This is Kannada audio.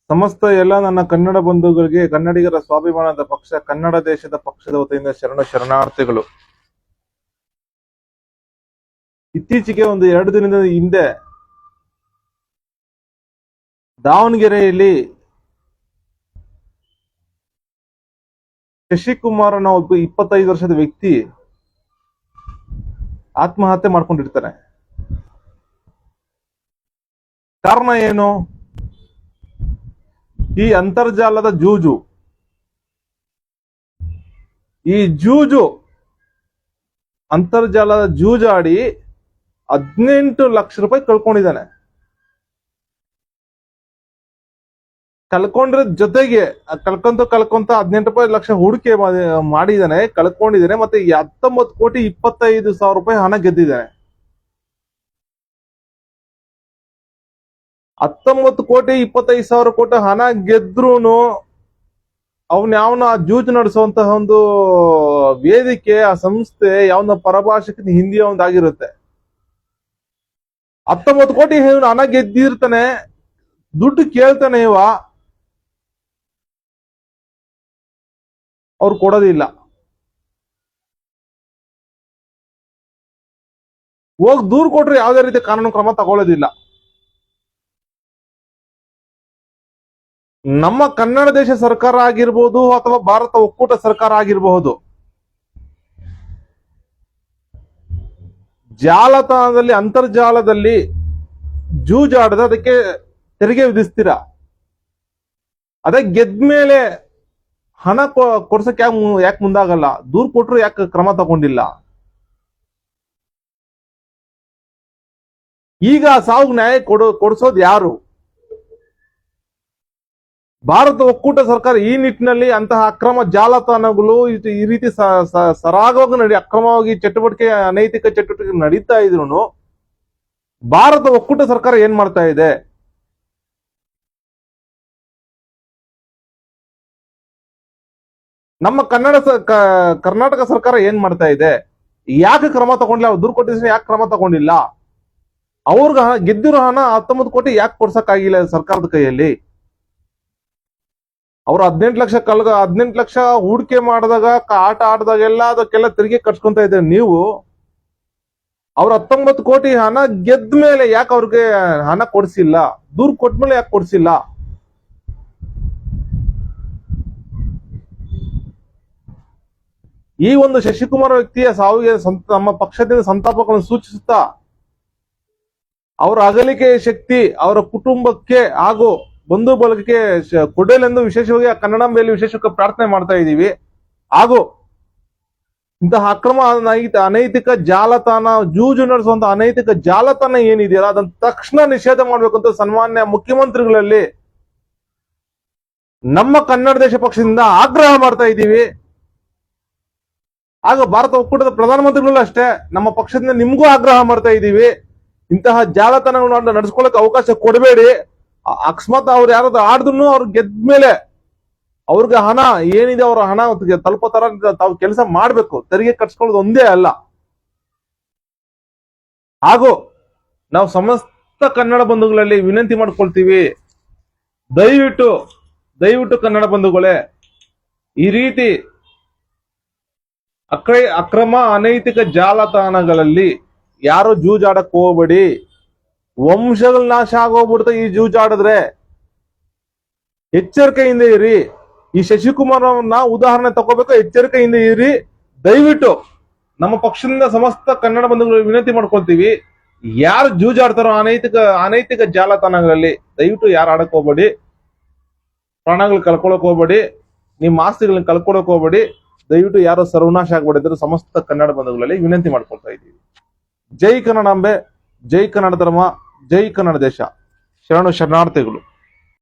ಸಮಸ್ತ ಎಲ್ಲ ನನ್ನ ಕನ್ನಡ ಬಂಧುಗಳಿಗೆ ಕನ್ನಡಿಗರ ಸ್ವಾಭಿಮಾನದ ಪಕ್ಷ ಕನ್ನಡ ದೇಶದ ಪಕ್ಷದ ವತಿಯಿಂದ ಶರಣಾರ್ಥಿಗಳು. ಇತ್ತೀಚೆಗೆ ಒಂದು 2 ದಿನದ ಹಿಂದೆ ದಾವಣಗೆರೆಯಲ್ಲಿ ಶಶಿಕುಮಾರ್ ಅನ್ನೋ ಒಬ್ಬ 25 ವರ್ಷದ ವ್ಯಕ್ತಿ ಆತ್ಮಹತ್ಯೆ ಮಾಡ್ಕೊಂಡಿರ್ತಾನೆ. ಕಾರಣ ಏನು? ಈ ಅಂತರ್ಜಾಲದ ಜೂಜು. ಈ ಅಂತರ್ಜಾಲದ ಜೂಜಾಡಿ 18 ಲಕ್ಷ ರೂಪಾಯಿ ಕಳ್ಕೊಂಡಿದ್ದಾನೆ. ಕಳ್ಕೊಂಡ್ರ ಜೊತೆಗೆ ಕಳ್ಕೊಂತ 18 ಲಕ್ಷ ಹೂಡಿಕೆ ಮಾಡಿದ್ದಾನೆ, ಕಳ್ಕೊಂಡಿದ್ದಾನೆ. ಮತ್ತೆ 19,25,00,000 ರೂಪಾಯಿ ಹಣ ಗೆದ್ದಿದ್ದಾನೆ. 19,25,00,000 ಹಣ ಗೆದ್ರೂನು ಅವನ ಜೂಜು ನಡೆಸುವಂತಹ ಒಂದು ವೇದಿಕೆ, ಆ ಸಂಸ್ಥೆ ಯಾವನ ಪರಭಾಷೆಗೆ ಹಿಂದಿ ಒಂದಾಗಿರುತ್ತೆ. 19 ಕೋಟಿ ಹಣ ಗೆದ್ದಿರ್ತಾನೆ, ದುಡ್ಡು ಕೇಳ್ತಾನೆ, ಅವ್ರು ಕೊಡೋದಿಲ್ಲ. ಹೋಗಿ ದೂರು ಕೊಟ್ರೆ ಯಾವುದೇ ರೀತಿ ಕಾನೂನು ಕ್ರಮ ತಗೊಳ್ಳೋದಿಲ್ಲ. ನಮ್ಮ ಕನ್ನಡ ದೇಶ ಸರ್ಕಾರ ಆಗಿರ್ಬೋದು ಅಥವಾ ಭಾರತ ಒಕ್ಕೂಟ ಸರ್ಕಾರ ಆಗಿರಬಹುದು, ಜಾಲತಾಣದಲ್ಲಿ ಅಂತರ್ಜಾಲದಲ್ಲಿ ಜೂಜಾಡದ ಅದಕ್ಕೆ ತೆರಿಗೆ ವಿಧಿಸ್ತೀರಾ. ಅದೇ ಗೆದ್ಮೇಲೆ ಹಣ ಕೊಡ್ಸಕ್ಕೆ ಯಾಕೆ ಮುಂದಾಗಲ್ಲ? ದೂರು ಕೊಟ್ರು ಯಾಕೆ ಕ್ರಮ ತಗೊಂಡಿಲ್ಲ? ಈಗ ಸಾವು ನ್ಯಾಯ ಕೊಡಿಸೋದು ಯಾರು? ಭಾರತ ಒಕ್ಕೂಟ ಸರ್ಕಾರ ಈ ನಿಟ್ಟಿನಲ್ಲಿ ಅಂತಹ ಅಕ್ರಮ ಜಾಲತಾಣಗಳು ಈ ರೀತಿ ಸರಾಗವಾಗಿ ಅಕ್ರಮವಾಗಿ ಚಟುವಟಿಕೆ, ಅನೈತಿಕ ಚಟುವಟಿಕೆ ನಡೀತಾ ಇದ್ರು ಭಾರತ ಒಕ್ಕೂಟ ಸರ್ಕಾರ ಏನ್ ಮಾಡ್ತಾ ಇದೆ? ನಮ್ಮ ಕರ್ನಾಟಕ ಸರ್ಕಾರ ಏನ್ ಮಾಡ್ತಾ ಇದೆ? ಯಾಕೆ ಕ್ರಮ ತಗೊಂಡಿಲ್ಲ? ಅವ್ರು ದೂರು ಕೊಟ್ಟಿದ್ರೆ ಯಾಕೆ ಕ್ರಮ ತಗೊಂಡಿಲ್ಲ? ಅವ್ರಿಗೆ ಗೆದ್ದಿರೋ ಹಣ 19 ಕೋಟಿ ಯಾಕೆ ಕೊಡ್ಸಕ್ಕಾಗಿಲ್ಲ ಸರ್ಕಾರದ ಕೈಯಲ್ಲಿ? ಅವ್ರು 18 ಲಕ್ಷ ಹೂಡಿಕೆ ಮಾಡಿದಾಗ, ಆಟ ಆಡಿದಾಗೆಲ್ಲ ಅದಕ್ಕೆಲ್ಲ ತೆರಿಗೆ ಕಟ್ಸ್ಕೊಂತ ಇದ್ದಾರೆ ನೀವು. ಅವ್ರ 19 ಕೋಟಿ ಹಣ ಗೆದ್ದ ಮೇಲೆ ಯಾಕೆ ಅವ್ರಿಗೆ ಹಣ ಕೊಡ್ಸಿಲ್ಲ? ದೂರು ಕೊಟ್ಮೇಲೆ ಯಾಕೆ ಕೊಡ್ಸಿಲ್ಲ? ಈ ಒಂದು ಶಶಿಕುಮಾರ್ ವ್ಯಕ್ತಿಯ ಸಾವಿಗೆ ನಮ್ಮ ಪಕ್ಷದಿಂದ ಸಂತಾಪಗಳನ್ನು ಸೂಚಿಸುತ್ತಾ, ಅವರ ಅಗಲಿಕೆಯ ಶಕ್ತಿ ಅವರ ಕುಟುಂಬಕ್ಕೆ ಹಾಗೂ ಬಂಧು ಬಳಗಕ್ಕೆ ಕೊಡಲೆಂದು ವಿಶೇಷವಾಗಿ ಕನ್ನಡ ಮೇಲೆ ವಿಶೇಷವಾಗಿ ಪ್ರಾರ್ಥನೆ ಮಾಡ್ತಾ ಇದ್ದೀವಿ. ಹಾಗೂ ಇಂತಹ ಅಕ್ರಮ ಅನೈತಿಕ ಜಾಲತಾಣ, ಜೂಜು ನಡೆಸುವಂತಹ ಅನೈತಿಕ ಜಾಲತಾಣ ಏನಿದೆಯಲ್ಲ ಅದನ್ನ ತಕ್ಷಣ ನಿಷೇಧ ಮಾಡ್ಬೇಕು ಅಂತ ಸನ್ಮಾನ್ಯ ಮುಖ್ಯಮಂತ್ರಿಗಳಲ್ಲಿ ನಮ್ಮ ಕನ್ನಡ ದೇಶ ಪಕ್ಷದಿಂದ ಆಗ್ರಹ ಮಾಡ್ತಾ ಇದ್ದೀವಿ. ಆಗ ಭಾರತ ಒಕ್ಕೂಟದ ಪ್ರಧಾನಮಂತ್ರಿಗಳು ಅಷ್ಟೇ ನಮ್ಮ ಪಕ್ಷದಿಂದ ನಿಮ್ಗೂ ಆಗ್ರಹ ಮಾಡ್ತಾ ಇದ್ದೀವಿ. ಇಂತಹ ಜಾಲತಾಣಗಳನ್ನ ನಡೆಸ್ಕೊಳ್ಳಕ್ಕೆ ಅವಕಾಶ ಕೊಡಬೇಡಿ. ಅಕಸ್ಮಾತ್ ಅವ್ರು ಯಾರಾದ್ರೂ ಆಡಿದ್ರು ಅವ್ರು ಗೆದ್ಮೇಲೆ ಅವ್ರಿಗೆ ಹಣ ಏನಿದೆ ಅವರ ಹಣ ತಲುಪೋ ತರ ತಾವು ಕೆಲಸ ಮಾಡ್ಬೇಕು. ತೆರಿಗೆ ಕಟ್ಸ್ಕೊಳ್ಳೋದು ಒಂದೇ ಅಲ್ಲ. ಹಾಗೂ ನಾವು ಸಮಸ್ತ ಕನ್ನಡ ಬಂಧುಗಳಲ್ಲಿ ವಿನಂತಿ ಮಾಡ್ಕೊಳ್ತೀವಿ, ದಯವಿಟ್ಟು ಕನ್ನಡ ಬಂಧುಗಳೇ, ಈ ರೀತಿ ಅಕ್ರಮ ಅನೈತಿಕ ಜಾಲತಾಣಗಳಲ್ಲಿ ಯಾರು ಜೂಜಾಡಕ್ ಹೋಗ್ಬೇಡಿ. ವಂಶಗಳ ನಾಶ ಆಗೋಗ್ಬಿಡುತ್ತೆ ಈ ಜೂಜಾಡಿದ್ರೆ. ಎಚ್ಚರಿಕೆಯಿಂದ ಇರಿ. ಈ ಶಶಿಕುಮಾರ್ ಅವ್ರನ್ನ ಉದಾಹರಣೆ ತಗೋಬೇಕು, ಎಚ್ಚರಿಕೆಯಿಂದ ಇರಿ. ದಯವಿಟ್ಟು ನಮ್ಮ ಪಕ್ಷದಿಂದ ಸಮಸ್ತ ಕನ್ನಡ ಬಂಧುಗಳು ವಿನಂತಿ ಮಾಡ್ಕೊಳ್ತೀವಿ, ಯಾರು ಜೂಜಾಡ್ತಾರೋ ಅನೈತಿಕ ಜಾಲತಾಣಗಳಲ್ಲಿ ದಯವಿಟ್ಟು ಯಾರು ಆಡಕ್ ಹೋಗ್ಬೇಡಿ. ಪ್ರಾಣಗಳು ಕಳ್ಕೊಳಕ್ ಹೋಗ್ಬೇಡಿ, ನಿಮ್ಮ ಆಸ್ತಿಗಳನ್ನ ಕಳ್ಕೊಳಕ್ ಹೋಗ್ಬೇಡಿ. ದಯವಿಟ್ಟು ಯಾರು ಸರ್ವನಾಶ ಆಗ್ಬಿಡಿದ್ರು ಸಮಸ್ತ ಕನ್ನಡ ಬಂಧುಗಳಲ್ಲಿ ವಿನಂತಿ ಮಾಡ್ಕೊಳ್ತಾ ಇದ್ದೀವಿ. ಜೈ ಕನ್ನಡಾಂಬೆ, ಜೈ ಕನ್ನಡ ಧರ್ಮ, ಜೈ ಕನ್ನಡ ದೇಶ. ಶರಣಾರ್ಥಿಗಳು.